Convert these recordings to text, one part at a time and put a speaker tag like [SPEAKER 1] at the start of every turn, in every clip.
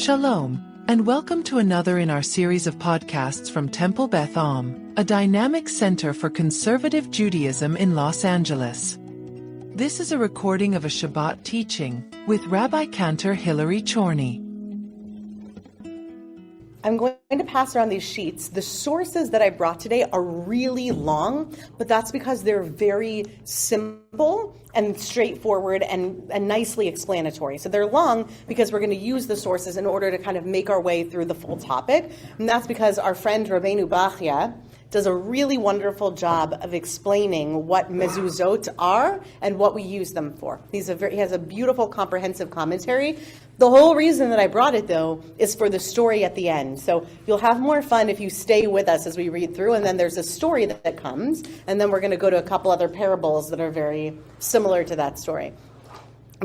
[SPEAKER 1] Shalom, and welcome to another in our series of podcasts from Temple Beth, a dynamic center for conservative Judaism in Los Angeles. This is a recording of a Shabbat teaching with Rabbi-Cantor Chorny.
[SPEAKER 2] I'm going to pass around these sheets. The sources that I brought today are really long, but that's because they're very simple and straightforward and nicely explanatory. So they're long because we're going to use the sources in order to kind of make our way through the full topic. And that's because our friend Rabbeinu Bachya does a really wonderful job of explaining what mezuzot are and what we use them for. He has a beautiful, comprehensive commentary. The whole reason that I brought it, though, is for the story at the end. So you'll have more fun if you stay with us as we read through, and then there's a story that comes, and then we're going to go to a couple other parables that are very similar to that story.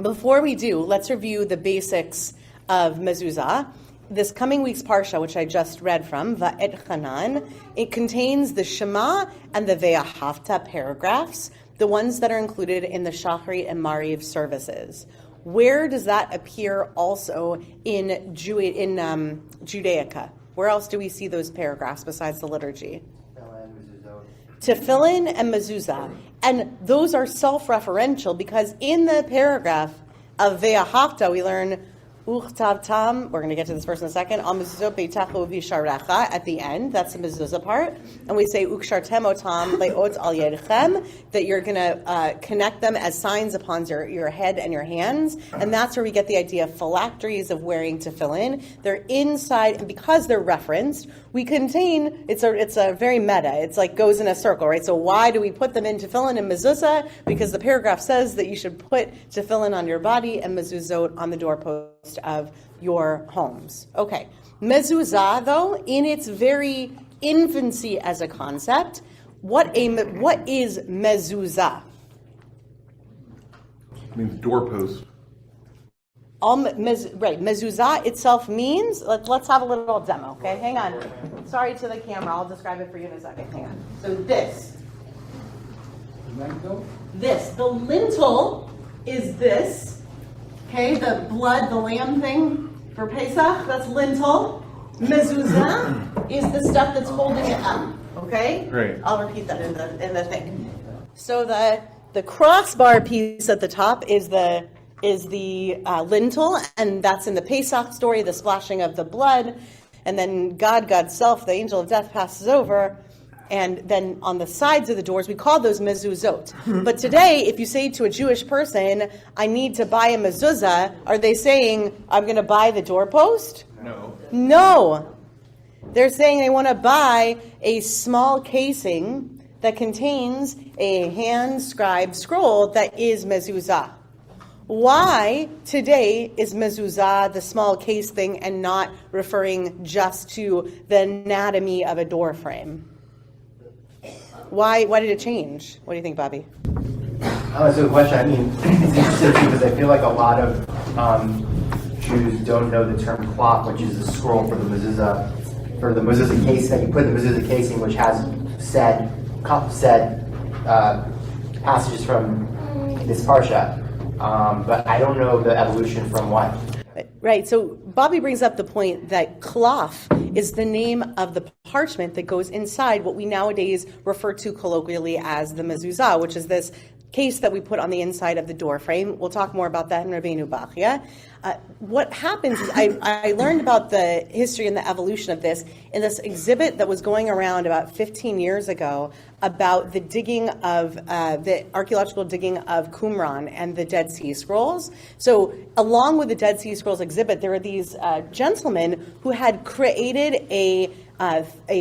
[SPEAKER 2] Before we do, let's review the basics of mezuzah. This coming week's parsha, which I just read from, VaEtchanan, it contains the Shema and the Ve'ahavta paragraphs, the ones that are included in the Shacharit and Mariv services. Where does that appear also in Judaica? Where else do we see those paragraphs besides the liturgy? Tefillin and mezuzah. And those are self-referential because in the paragraph of Ve'ahavta we learn Uchtav, we're going to get to this verse in a second, Al mezuzot beitachu visharecha at the end, that's the mezuzah part, and we say Ukshartem otam leot al yedchem, that you're going to connect them as signs upon your head and your hands, and that's where we get the idea of phylacteries of wearing tefillin. They're inside, and because they're referenced, we contain, it's a very meta, it's like goes in a circle, right? So why do we put them in tefillin and mezuzah? Because the paragraph says that you should put tefillin on your body and mezuzot on the doorpost of your homes. Okay. Mezuzah, though, in its very infancy as a concept, what is mezuzah?
[SPEAKER 3] It means doorpost.
[SPEAKER 2] Right. Mezuzah itself means, let's have a little demo, okay? Hang on. Sorry to the camera. I'll describe it for you in a second. Hang on. So this. The lintel is this. Okay, the blood, the lamb thing for Pesach, that's lintel. Mezuzah is the stuff that's holding it up. Okay?
[SPEAKER 3] Great.
[SPEAKER 2] I'll repeat that in the thing. So the crossbar piece at the top is the lintel, and that's in the Pesach story, the splashing of the blood, and then God's self, the angel of death, passes over. And then on the sides of the doors, we call those mezuzot. But today, if you say to a Jewish person, I need to buy a mezuzah, are they saying, I'm going to buy the doorpost? No. They're saying they want to buy a small casing that contains a hand-scribed scroll that is mezuzah. Why today is mezuzah the small case thing and not referring just to the anatomy of a door frame? Why did it change? What do you think, Bobby?
[SPEAKER 4] That's a good question. I mean, it's interesting because I feel like a lot of Jews don't know the term cloth, which is a scroll for the mezuzah case that you put in the mezuzah casing, which has said passages from this parsha. But I don't know the evolution from what.
[SPEAKER 2] Right, so Bobby brings up the point that cloth is the name of the parchment that goes inside what we nowadays refer to colloquially as the mezuzah, which is this case that we put on the inside of the door frame. We'll talk more about that in Rabbeinu Bachya. What happens is I learned about the history and the evolution of this in this exhibit that was going around about 15 years ago about the digging of the archaeological digging of Qumran and the Dead Sea Scrolls. So along with the Dead Sea Scrolls exhibit, there were these gentlemen who had created a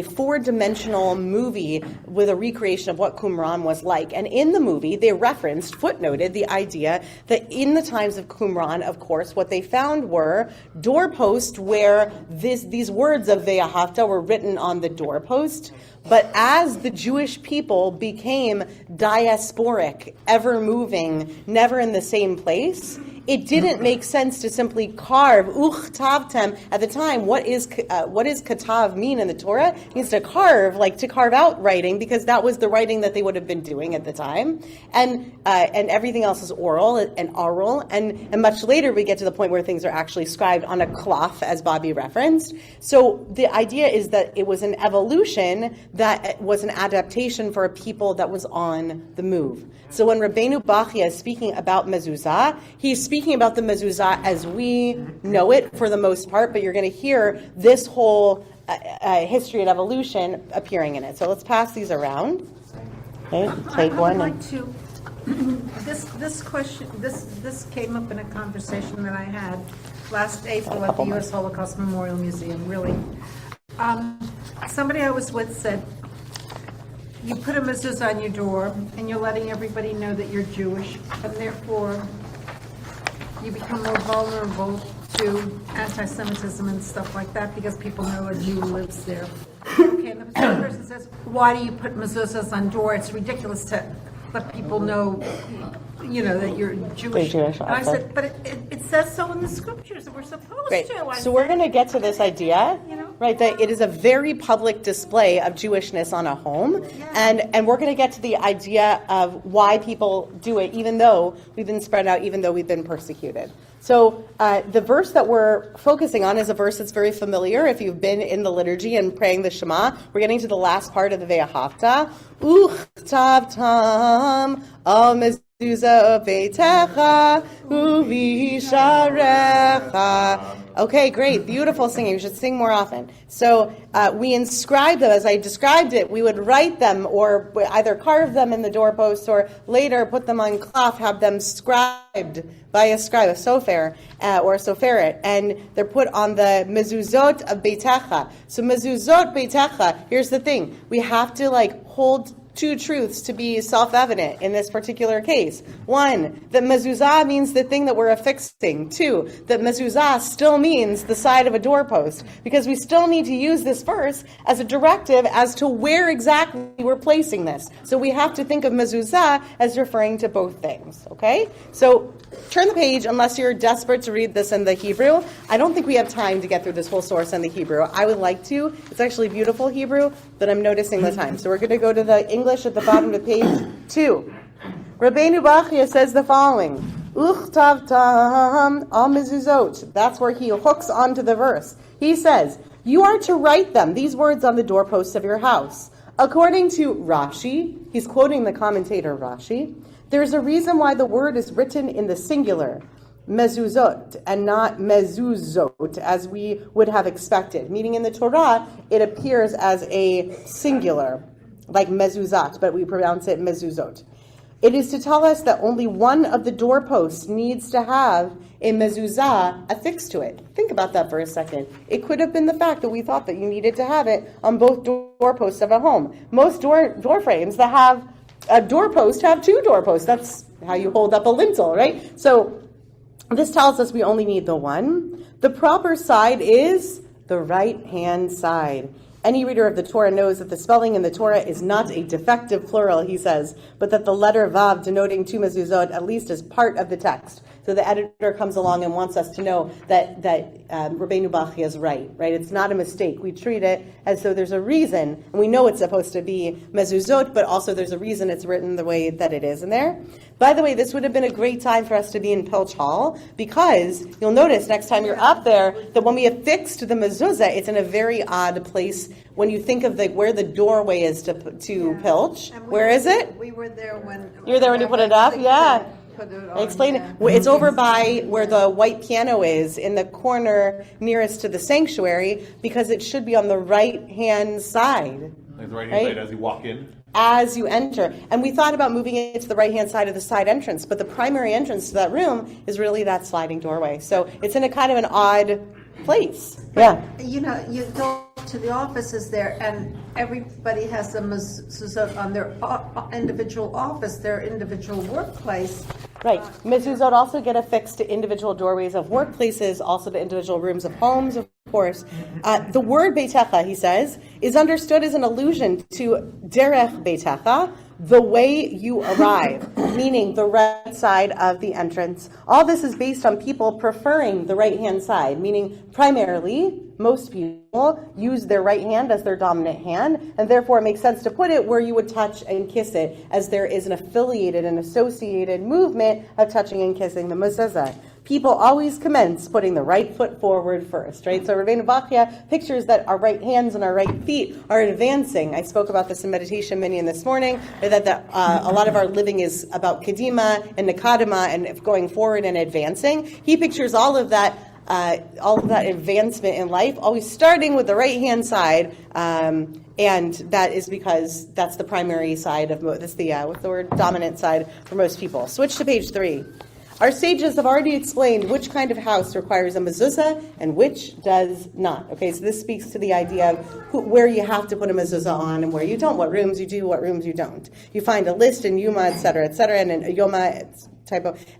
[SPEAKER 2] four-dimensional movie with a recreation of what Qumran was like. And in the movie, they footnoted the idea that in the times of Qumran, of course, what they found were doorposts where these words of Ve'ahavta were written on the doorpost. But as the Jewish people became diasporic, ever moving, never in the same place, it didn't make sense to simply carve tavtem at the time. What is katav mean in the Torah? It means to carve, like to carve out writing, because that was the writing that they would have been doing at the time, and everything else is oral, and much later we get to the point where things are actually scribed on a cloth, as Bobby referenced. So the idea is that it was an evolution that was an adaptation for a people that was on the move. So when Rabbeinu Bachya is speaking about mezuzah, he's speaking about the mezuzah as we know it for the most part, but you're going to hear this whole history and evolution appearing in it. So let's pass these around. Okay, take one.
[SPEAKER 3] I'd like to. This question, this came up in a conversation that I had last April at the U.S. Holocaust Memorial Museum. Really, somebody I was with said, you put a mezuzah on your door, and you're letting everybody know that you're Jewish, and therefore you become more vulnerable to anti-Semitism and stuff like that because people know a Jew lives there. Okay, and the second person says, why do you put mezuzahs on door? It's ridiculous to let people know, that you're Jewish. And I said, but it says so in the scriptures that we're supposed to.
[SPEAKER 2] So we're going to get to this idea, right, that it is a very public display of Jewishness on a home. Yeah. And we're going to get to the idea of why people do it, even though we've been spread out, even though we've been persecuted. So the verse that we're focusing on is a verse that's very familiar if you've been in the liturgy and praying the Shema. We're getting to the last part of the VaEtchanan. Uchtav tam al mezuzah beitecha uvisharecha. Okay, great. Beautiful singing. We should sing more often. So we inscribe them. As I described it, we would write them or either carve them in the doorposts or later put them on cloth, have them scribed by a scribe, a sofer, or a soferet, and they're put on the mezuzot of beitecha. So mezuzot beitecha, here's the thing. We have to hold two truths to be self-evident in this particular case. One, that mezuzah means the thing that we're affixing. Two, that mezuzah still means the side of a doorpost, because we still need to use this verse as a directive as to where exactly we're placing this. So we have to think of mezuzah as referring to both things, okay? So turn the page, unless you're desperate to read this in the Hebrew. I don't think we have time to get through this whole source in the Hebrew. I would like to. It's actually beautiful Hebrew, but I'm noticing the time. So we're going to go to the English at the bottom of page 2. Rabbeinu Bachya says the following. Uchtav tam al mezuzot. That's where he hooks onto the verse. He says, you are to write them, these words, on the doorposts of your house. According to Rashi, he's quoting the commentator Rashi, there's a reason why the word is written in the singular, mezuzot, and not mezuzot, as we would have expected. Meaning in the Torah, it appears as a singular, like mezuzat, but we pronounce it mezuzot. It is to tell us that only one of the doorposts needs to have a mezuzah affixed to it. Think about that for a second. It could have been the fact that we thought that you needed to have it on both doorposts of a home. Most door frames that have a doorpost have two doorposts. That's how you hold up a lintel, right? So this tells us we only need the one. The proper side is the right-hand side. Any reader of the Torah knows that the spelling in the Torah is not a defective plural, he says, but that the letter Vav denoting two mezuzot at least is part of the text. So the editor comes along and wants us to know that Rabbeinu Bachya is right? It's not a mistake. We treat it as though there's a reason, and we know it's supposed to be mezuzot, but also there's a reason it's written the way that it is in there. By the way, this would have been a great time for us to be in Pilch Hall, because you'll notice next time you're up there that when we affixed the mezuzah, it's in a very odd place when you think of where the doorway is to Pilch. Where is it?
[SPEAKER 3] We were there when...
[SPEAKER 2] You were there when you put it up? Yeah. Explain it. It's over by where the white piano is, in the corner nearest to the sanctuary, because it should be on the right-hand side.
[SPEAKER 5] Like the right-hand side as you walk in?
[SPEAKER 2] As you enter. And we thought about moving it to the right-hand side of the side entrance, but the primary entrance to that room is really that sliding doorway. So it's in a kind of an odd place.
[SPEAKER 3] But, you go to the offices there, and everybody has a mezuzot on their individual office, their individual workplace.
[SPEAKER 2] Right. Mezuzot also get affixed to individual doorways of workplaces, also to individual rooms of homes, of course. The word beitecha, he says, is understood as an allusion to derech beitecha, the way you arrive, meaning the right side of the entrance. All this is based on people preferring the right-hand side, meaning primarily, most people use their right hand as their dominant hand, and therefore it makes sense to put it where you would touch and kiss it, as there is an affiliated and associated movement of touching and kissing the mezuzah. People always commence putting the right foot forward first, right? So Rabbeinu Bachya pictures that our right hands and our right feet are advancing. I spoke about this in meditation minyan this morning, that a lot of our living is about kedima and nikadima and going forward and advancing. He pictures all of that advancement in life, always starting with the right hand side, and that is because that's the primary side of that's the dominant side for most people. Switch to page 3. Our sages have already explained which kind of house requires a mezuzah and which does not. Okay, so this speaks to the idea of where you have to put a mezuzah on and where you don't, what rooms you do, what rooms you don't. You find a list in Yuma, et cetera, and in Yoma,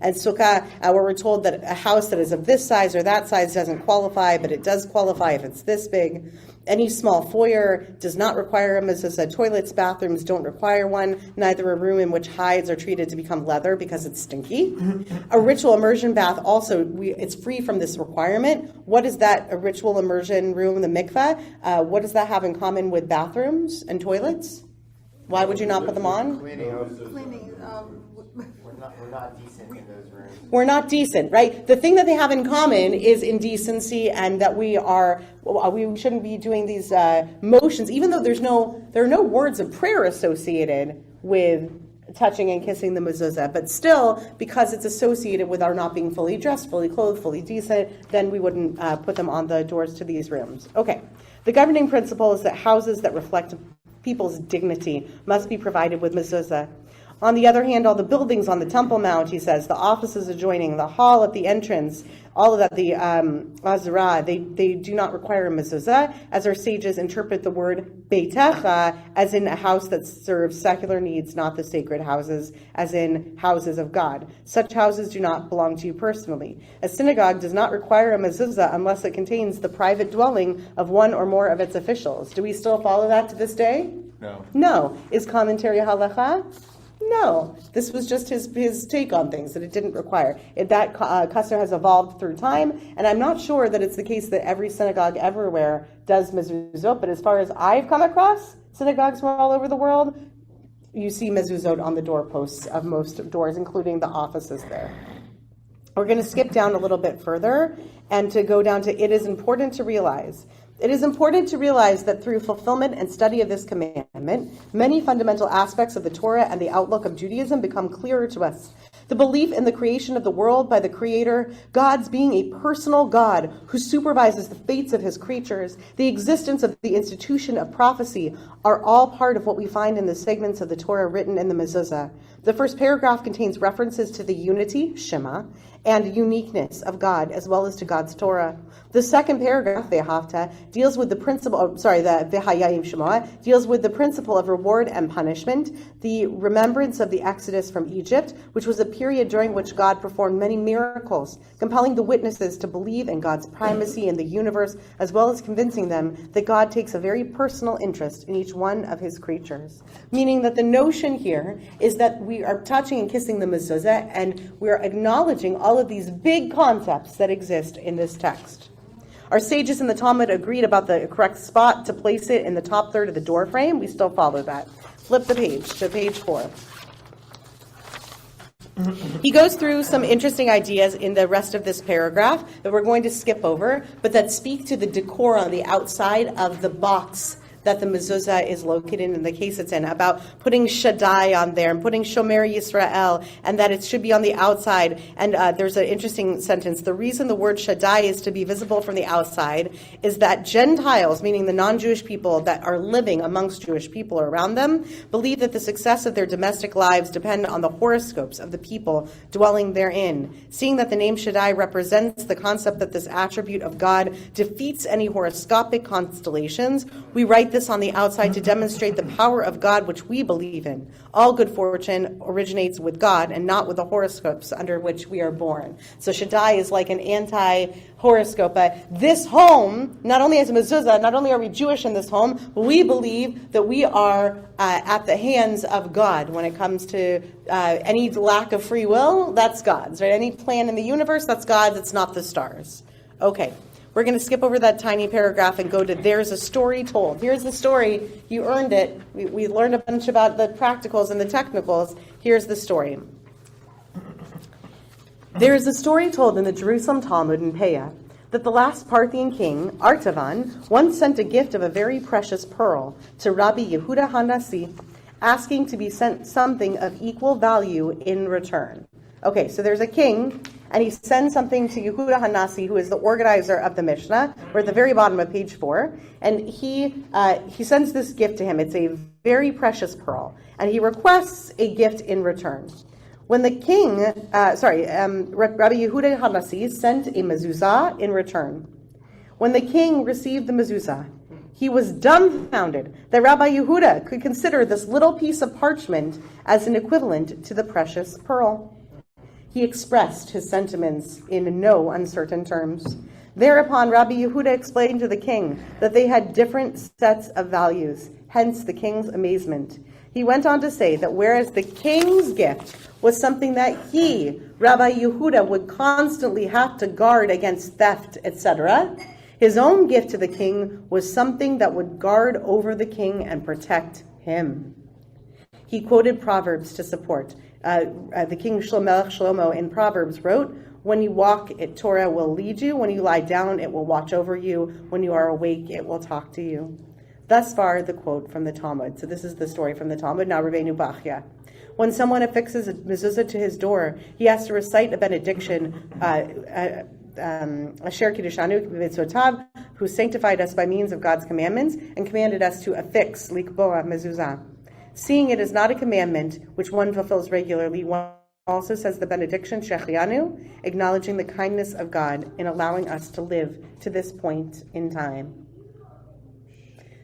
[SPEAKER 2] and Sukkah, where we're told that a house that is of this size or that size doesn't qualify, but it does qualify if it's this big. Any small foyer does not require a mezuzah. Toilets, bathrooms don't require one. Neither a room in which hides are treated to become leather because it's stinky. A ritual immersion bath also, it's free from this requirement. What is that, a ritual immersion room, the mikveh? What does that have in common with bathrooms and toilets? Why would you not put them on?
[SPEAKER 3] Cleaning.
[SPEAKER 4] We're not decent in those rooms.
[SPEAKER 2] We're not decent, right? The thing that they have in common is indecency, and that we shouldn't be doing these motions, even though there are no words of prayer associated with touching and kissing the mezuzah, but still, because it's associated with our not being fully dressed, fully clothed, fully decent, then we wouldn't put them on the doors to these rooms. Okay, the governing principle is that houses that reflect people's dignity must be provided with mezuzah. On the other hand, all the buildings on the Temple Mount, he says, the offices adjoining, the hall at the entrance, all of that, the Azra, they do not require a mezuzah, as our sages interpret the word beitecha as in a house that serves secular needs, not the sacred houses, as in houses of God. Such houses do not belong to you personally. A synagogue does not require a mezuzah unless it contains the private dwelling of one or more of its officials. Do we still follow that to this day?
[SPEAKER 5] No.
[SPEAKER 2] No. Is commentary halacha? No, this was just his take on things, that it didn't require. That custom has evolved through time, and I'm not sure that it's the case that every synagogue everywhere does mezuzot, but as far as I've come across, synagogues from all over the world, you see mezuzot on the doorposts of most doors, including the offices there. We're going to skip down a little bit further and to go down to, it is important to realize that through fulfillment and study of this commandment, many fundamental aspects of the Torah and the outlook of Judaism become clearer to us. The belief in the creation of the world by the Creator, God's being a personal God who supervises the fates of his creatures, the existence of the institution of prophecy are all part of what we find in the segments of the Torah written in the mezuzah. The first paragraph contains references to the unity, Shema, and uniqueness of God, as well as to God's Torah. The second paragraph, Ve'ahavta, deals with the principle, the Ve'hayayim Shemoah, deals with the principle of reward and punishment, the remembrance of the Exodus from Egypt, which was a period during which God performed many miracles, compelling the witnesses to believe in God's primacy in the universe, as well as convincing them that God takes a very personal interest in each one of his creatures. Meaning that the notion here is that we are touching and kissing the mezuzah, and we are acknowledging all of these big concepts that exist in this text. Our sages in the Talmud agreed about the correct spot to place it in the top third of the door frame. We still follow that. Flip the page to page 4. He goes through some interesting ideas in the rest of this paragraph that we're going to skip over, but that speak to the decor on the outside of the box that the mezuzah is located in the case it's in, about putting Shaddai on there and putting Shomer Yisrael, and that it should be on the outside. And there's an interesting sentence. The reason the word Shaddai is to be visible from the outside is that Gentiles, meaning the non-Jewish people that are living amongst Jewish people around them, believe that the success of their domestic lives depend on the horoscopes of the people dwelling therein. Seeing that the name Shaddai represents the concept that this attribute of God defeats any horoscopic constellations, we write like this on the outside to demonstrate the power of God which we believe in. All good fortune originates with God and not with the horoscopes under which we are born. So Shaddai is like an anti-horoscope. This home, not only as a mezuzah, not only are we Jewish in this home, but we believe that we are at the hands of God when it comes to any lack of free will. That's God's, right? Any plan in the universe, that's God's. It's not the stars. Okay. We're going to skip over that tiny paragraph and go to there's a story told. Here's the story. You earned it. We learned a bunch about the practicals and the technicals. Here's the story. There is a story told in the Jerusalem Talmud in Peah that the last Parthian king, Artavan, once sent a gift of a very precious pearl to Rabbi Yehuda Hanasi, asking to be sent something of equal value in return. Okay, so there's a king, and he sends something to Yehuda Hanasi, who is the organizer of the Mishnah. We're at the very bottom of page 4, and he sends this gift to him. It's a very precious pearl, and he requests a gift in return. When the king, Rabbi Yehuda Hanasi sent a mezuzah in return. When the king received the mezuzah, he was dumbfounded that Rabbi Yehuda could consider this little piece of parchment as an equivalent to the precious pearl. He expressed his sentiments in no uncertain terms. Thereupon, Rabbi Yehuda explained to the king that they had different sets of values, hence the king's amazement. He went on to say that whereas the king's gift was something that he, Rabbi Yehuda, would constantly have to guard against theft, etc., his own gift to the king was something that would guard over the king and protect him. He quoted Proverbs to support. The king Shlomo in Proverbs wrote, "When you walk, Torah will lead you. When you lie down, it will watch over you. When you are awake, it will talk to you." Thus far, the quote from the Talmud. So this is the story from the Talmud. Now, Rabbeinu Bachya. When someone affixes a mezuzah to his door, he has to recite a benediction, Asher Kiddushanu Mitzvotav, who sanctified us by means of God's commandments and commanded us to affix Likboa mezuzah. Seeing it is not a commandment which one fulfills regularly, one also says the benediction Shechianu, acknowledging the kindness of God in allowing us to live to this point in time.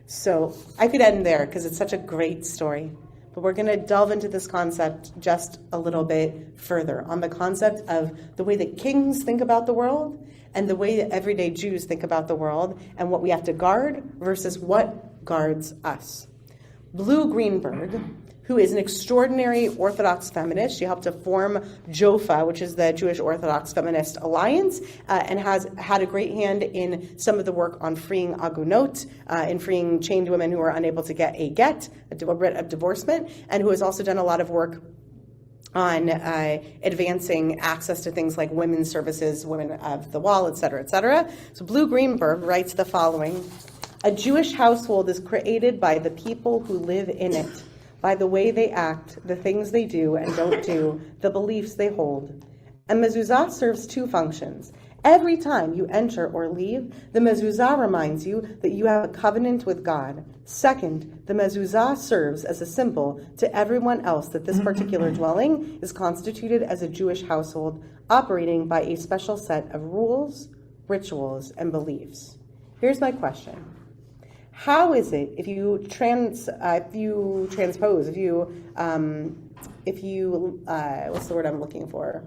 [SPEAKER 2] So I could end there because it's such a great story. But we're going to delve into this concept just a little bit further on the concept of the way that kings think about the world and the way that everyday Jews think about the world and what we have to guard versus what guards us. Blue Greenberg, who is an extraordinary Orthodox feminist. She helped to form JOFA, which is the Jewish Orthodox Feminist Alliance, and has had a great hand in some of the work on freeing agunot, in freeing chained women who are unable to get a get, a writ of divorcement, and who has also done a lot of work on advancing access to things like women's services, women of the wall, et cetera, et cetera. So Blue Greenberg writes the following: "A Jewish household is created by the people who live in it, by the way they act, the things they do and don't do, the beliefs they hold. A mezuzah serves two functions. Every time you enter or leave, the mezuzah reminds you that you have a covenant with God. Second, the mezuzah serves as a symbol to everyone else that this particular dwelling is constituted as a Jewish household, operating by a special set of rules, rituals, and beliefs." Here's my question. How is it if you transpose, what's the word I'm looking for?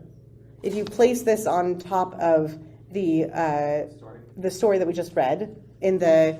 [SPEAKER 2] If you place this on top of the story that we just read in the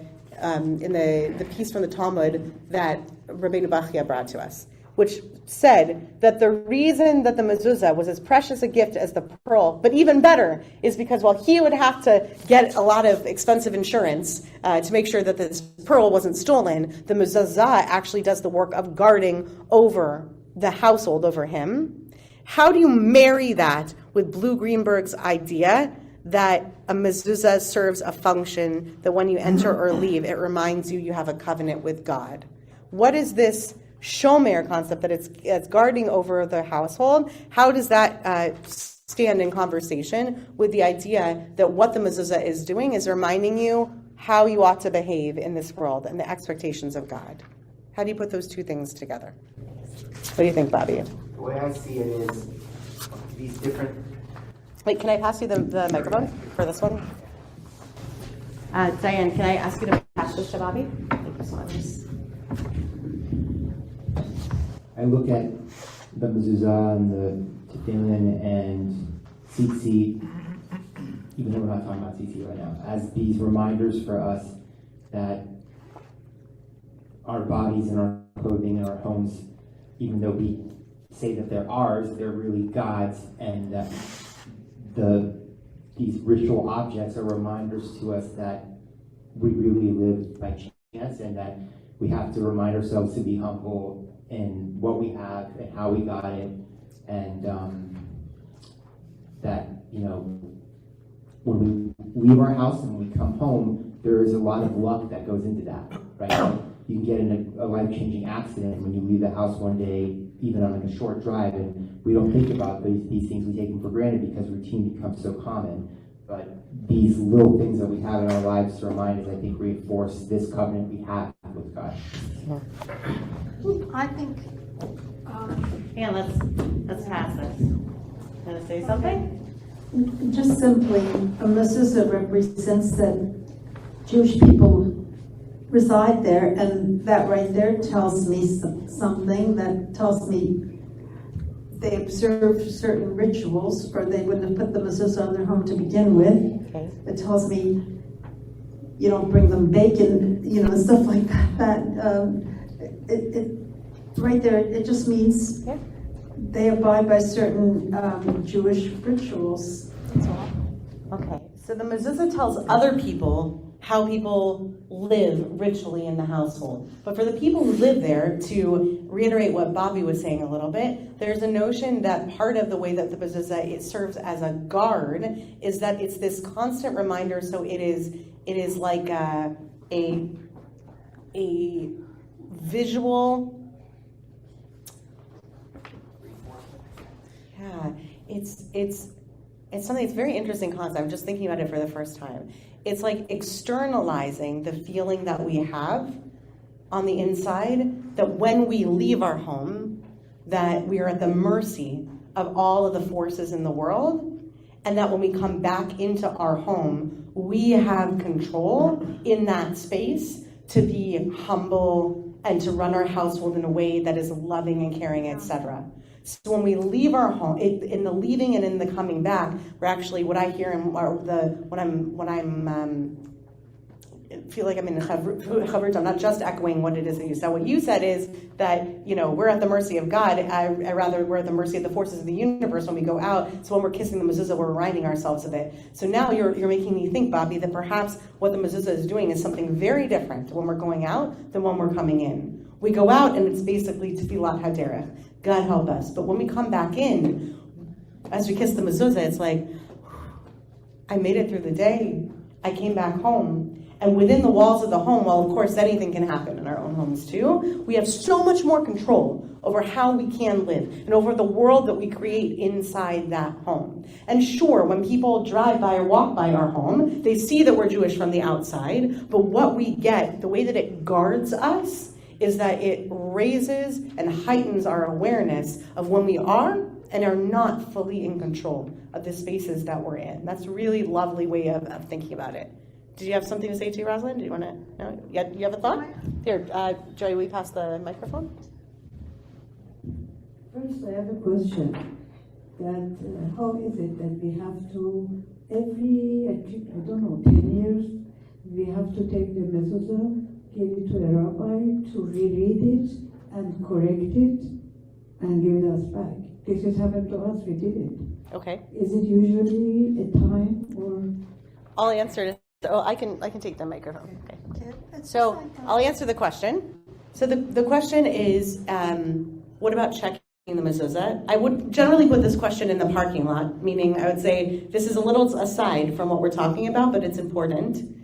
[SPEAKER 2] piece from the Talmud that Rabbeinu Bachya brought to us, which said that the reason that the mezuzah was as precious a gift as the pearl, but even better, is because while he would have to get a lot of expensive insurance to make sure that this pearl wasn't stolen, the mezuzah actually does the work of guarding over the household, over him. How do you marry that with Blue Greenberg's idea that a mezuzah serves a function that when you enter or leave, it reminds you have a covenant with God? What is this shomer concept that it's guarding over the household? How does that stand in conversation with the idea that what the mezuzah is doing is reminding you how you ought to behave in this world and the expectations of God? How do you put those two things together? What do you think, Bobby?
[SPEAKER 4] The way I see it is these different...
[SPEAKER 2] Wait, can I pass you the microphone for this one? Diane, can I ask you to pass this to Bobby? Thank you next ones.
[SPEAKER 6] I look at the mezuzah and the tefillin and tzitzit, even though we're not talking about tzitzit right now, as these reminders for us that our bodies and our clothing and our homes, even though we say that they're ours, they're really God's, and that these ritual objects are reminders to us that we really live by chance, and that we have to remind ourselves to be humble in what we have and how we got it, and that, you know, when we leave our house and when we come home, there is a lot of luck that goes into that, right? You can get in a life-changing accident when you leave the house one day, even on like a short drive, and we don't think about these things. We take them for granted because routine becomes so common. But these little things that we have in our lives to remind us, I think, reinforce this covenant we have with God.
[SPEAKER 3] I think,
[SPEAKER 2] Yeah, let's pass this. Want to say something?
[SPEAKER 7] Just simply, a mezuzah represents that Jewish people reside there, and that right there tells me something. That tells me they observe certain rituals, or they wouldn't have put the mezuzah on their home to begin with.
[SPEAKER 2] Okay.
[SPEAKER 7] It tells me you don't bring them bacon, and stuff like that. Right there, it just means they abide by certain Jewish rituals.
[SPEAKER 2] That's all. Okay, so the mezuzah tells other people how people live ritually in the household. But for the people who live there, to reiterate what Bobby was saying a little bit, there's a notion that part of the way that the mezuzah it serves as a guard is that it's this constant reminder. So it is like a visual. Yeah, it's something. It's a very interesting concept. I'm just thinking about it for the first time. It's like externalizing the feeling that we have on the inside, that when we leave our home, that we are at the mercy of all of the forces in the world, and that when we come back into our home, we have control in that space to be humble and to run our household in a way that is loving and caring, etc. So when we leave our home, in the leaving and in the coming back, we're actually, what I hear and when I'm feel like I'm in Chavruta, I'm not just echoing what it is that you said. What you said is that, we're at the mercy of God. I rather we're at the mercy of the forces of the universe when we go out. So when we're kissing the mezuzah, we're reminding ourselves of it. So now you're making me think, Bobby, that perhaps what the mezuzah is doing is something very different when we're going out than when we're coming in. We go out and it's basically tefilat haderech. God help us. But when we come back in, as we kiss the mezuzah, it's like, I made it through the day. I came back home. And within the walls of the home, while of course anything can happen in our own homes too, we have so much more control over how we can live and over the world that we create inside that home. And sure, when people drive by or walk by our home, they see that we're Jewish from the outside, but what we get, the way that it guards us, is that it raises and heightens our awareness of when we are and are not fully in control of the spaces that we're in. That's a really lovely way of thinking about it. Did you have something to say too, Rosalind? Do you want to? No? You have a thought? Here, Joey, will you pass the microphone?
[SPEAKER 8] First, I have a question. That how is it that we have to, every, 10 years, we have to take the mezuzah, give it to a rabbi to reread it and correct it and give it us back? This has happened to us, we did it.
[SPEAKER 2] Okay.
[SPEAKER 8] Is it usually a time or?
[SPEAKER 2] I'll answer it. Oh, I can take the microphone. Okay. So I'll answer the question. So the question is, what about checking the mezuzah? I would generally put this question in the parking lot, meaning I would say this is a little aside from what we're talking about, but it's important.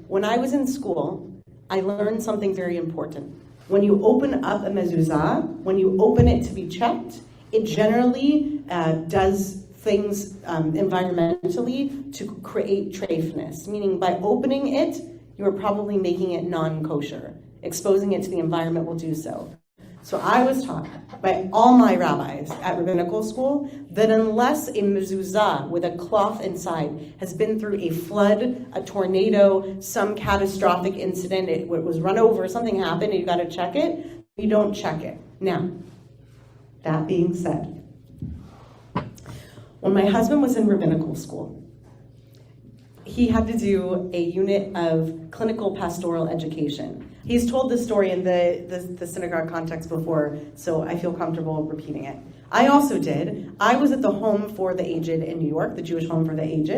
[SPEAKER 2] When I was in school, I learned something very important. When you open up a mezuzah, when you open it to be checked, it generally does things environmentally to create treifness, meaning by opening it, you are probably making it non-kosher. Exposing it to the environment will do so. So I was taught by all my rabbis at rabbinical school that unless a mezuzah with a cloth inside has been through a flood, a tornado, some catastrophic incident, it was run over, something happened, and you got to check it, you don't check it. Now, that being said, when my husband was in rabbinical school, he had to do a unit of clinical pastoral education. He's told this story in the synagogue context before, so I feel comfortable repeating it. I also did. I was at the Home for the Aged in New York, the Jewish Home for the Aged,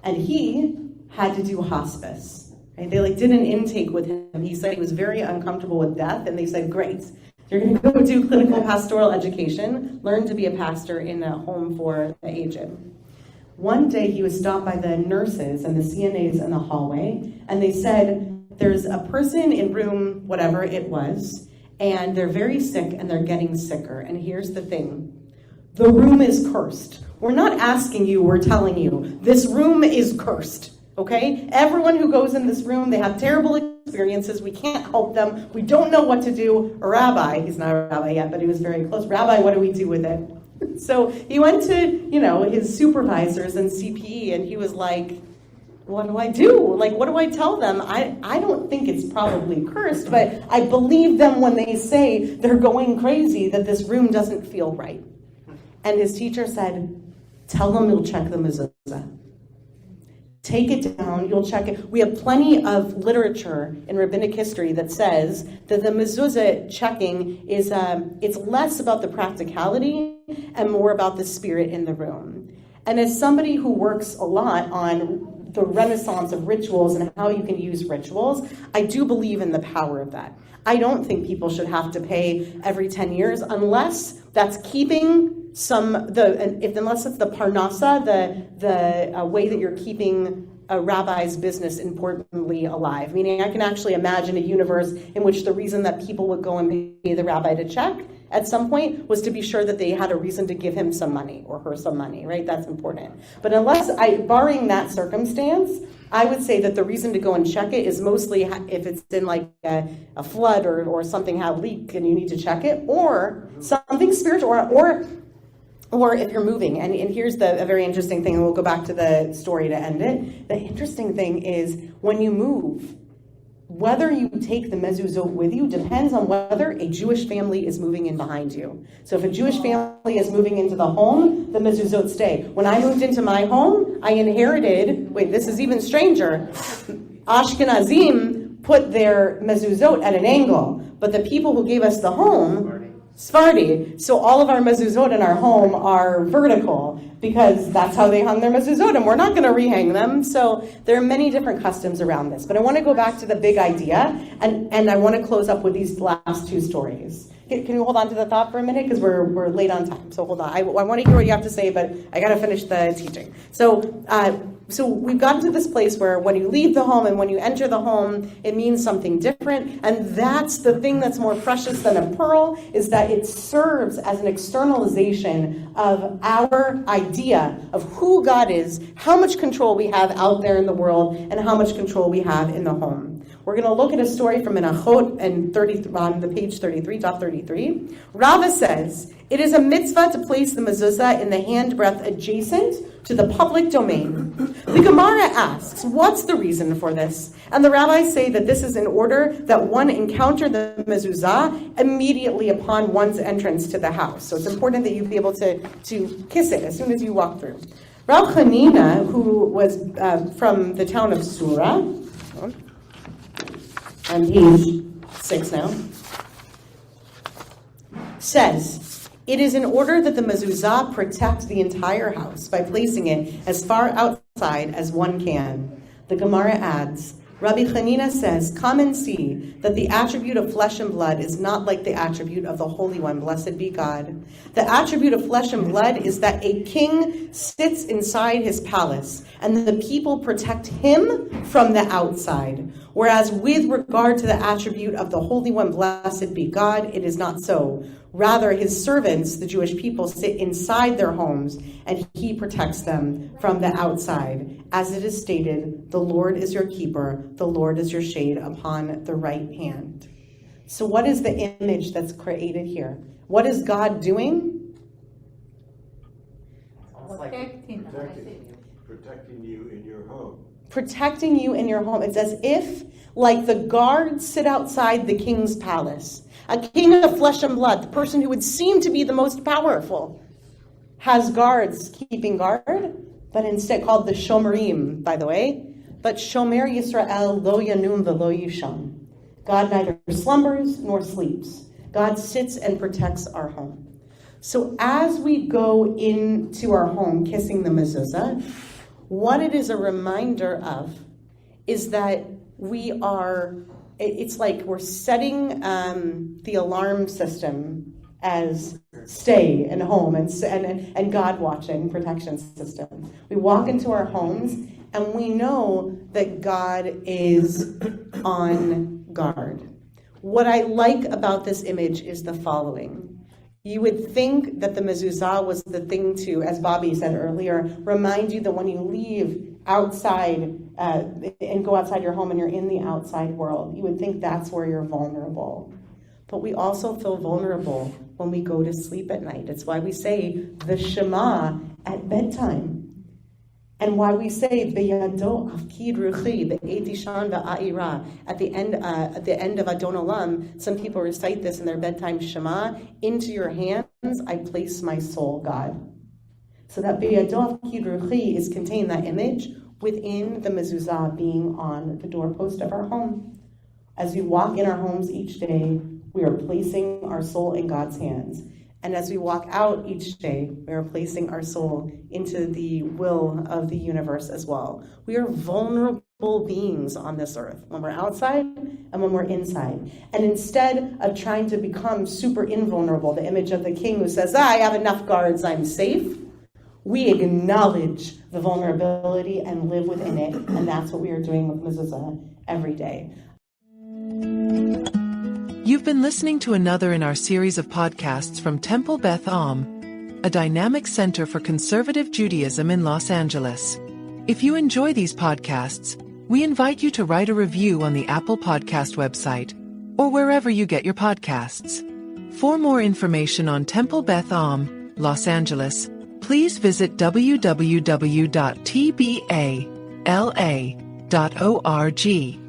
[SPEAKER 2] and he had to do hospice. Right? They did an intake with him. He said he was very uncomfortable with death, and they said, great, you're going to go do clinical pastoral education, learn to be a pastor in a home for the aged. One day he was stopped by the nurses and the CNAs in the hallway, and they said, there's a person in room whatever it was, and they're very sick and they're getting sicker. And here's the thing, the room is cursed. We're not asking you, we're telling you, this room is cursed, okay? Everyone who goes in this room, they have terrible experiences. We can't help them. We don't know what to do. A rabbi, he's not a rabbi yet, but he was very close. Rabbi, what do we do with it? So he went to, his supervisors and CPE, and he was like, what do I do? What do I tell them? I don't think it's probably cursed, but I believe them when they say they're going crazy, that this room doesn't feel right. And his teacher said, tell them you'll check the mezuzah. Take it down, you'll check it. We have plenty of literature in rabbinic history that says that the mezuzah checking is, it's less about the practicality and more about the spirit in the room. And as somebody who works a lot on the renaissance of rituals and how you can use rituals, I do believe in the power of that. I don't think people should have to pay every 10 years unless that's keeping unless it's the parnasa, the way that you're keeping a rabbi's business importantly alive. Meaning I can actually imagine a universe in which the reason that people would go and pay the rabbi to check at some point was to be sure that they had a reason to give him some money or her some money, right? That's important. But barring that circumstance, I would say that the reason to go and check it is mostly if it's in a flood or something had a leak and you need to check it, or something spiritual, or if you're moving. And here's a very interesting thing, and we'll go back to the story to end it. The interesting thing is when you move, whether you take the mezuzot with you depends on whether a Jewish family is moving in behind you. So if a Jewish family is moving into the home, the mezuzot stay. When I moved into my home, I inherited, this is even stranger, Ashkenazim put their mezuzot at an angle, but the people who gave us the home, Sephardi. So all of our mezuzot in our home are vertical because that's how they hung their mezuzot, and we're not going to rehang them. So there are many different customs around this. But I want to go back to the big idea, and I want to close up with these last two stories. Can you hold on to the thought for a minute? Because we're late on time. So hold on. I want to hear what you have to say, but I got to finish the teaching. So we've gotten to this place where when you leave the home and when you enter the home, it means something different. And that's the thing that's more precious than a pearl, is that it serves as an externalization of our idea of who God is, how much control we have out there in the world, and how much control we have in the home. We're going to look at a story from Menachot on the page 33, top 33. Rava says, it is a mitzvah to place the mezuzah in the handbreadth adjacent to the public domain. The Gemara asks, what's the reason for this? And the rabbis say that this is in order that one encounter the mezuzah immediately upon one's entrance to the house. So it's important that you be able to kiss it as soon as you walk through. Rabbi-Cantor, who was from the town of Surah, on page 6 now, says, it is in order that the mezuzah protect the entire house by placing it as far outside as one can. The Gemara adds, Rabbi-Cantor says, come and see that the attribute of flesh and blood is not like the attribute of the Holy One, blessed be God. The attribute of flesh and blood is that a king sits inside his palace, and the people protect him from the outside. Whereas with regard to the attribute of the Holy One, blessed be God, it is not so. Rather, his servants, the Jewish people, sit inside their homes, and he protects them from the outside. As it is stated, the Lord is your keeper, the Lord is your shade upon the right hand. So what is the image that's created here? What is God doing?
[SPEAKER 9] Protecting you in your home.
[SPEAKER 2] Protecting you in your home. It's as if, like the guards sit outside the king's palace. A king of flesh and blood, the person who would seem to be the most powerful, has guards keeping guard, but instead called the Shomerim, by the way. But Shomer Yisrael lo yanum velo yisham. God neither slumbers nor sleeps. God sits and protects our home. So as we go into our home kissing the mezuzah, what it is a reminder of is that it's like we're setting the alarm system as stay and home and God watching protection system. We walk into our homes and we know that God is on guard. What I like about this image is the following. You would think that the mezuzah was the thing to, as Bobby said earlier, remind you that when you leave outside and go outside your home and you're in the outside world, you would think that's where you're vulnerable. But we also feel vulnerable when we go to sleep at night. It's why we say the Shema at bedtime. And why we say Beyado Afkid Ruchi, Be'etishan Va'aira, at the end of Adon Olam. Some people recite this in their bedtime Shema. Into your hands I place my soul, God. So that Beyado Afkid Ruchi is contained, that image, within the mezuzah being on the doorpost of our home. As we walk in our homes each day, we are placing our soul in God's hands. And as we walk out each day, we are placing our soul into the will of the universe as well. We are vulnerable beings on this earth when we're outside and when we're inside. And instead of trying to become super invulnerable, the image of the king who says, I have enough guards, I'm safe, we acknowledge the vulnerability and live within it. And that's what we are doing with mezuzah every day.
[SPEAKER 1] You've been listening to another in our series of podcasts from Temple Beth Am, a dynamic center for conservative Judaism in Los Angeles. If you enjoy these podcasts, we invite you to write a review on the Apple Podcast website or wherever you get your podcasts. For more information on Temple Beth Am, Los Angeles, please visit www.tbala.org.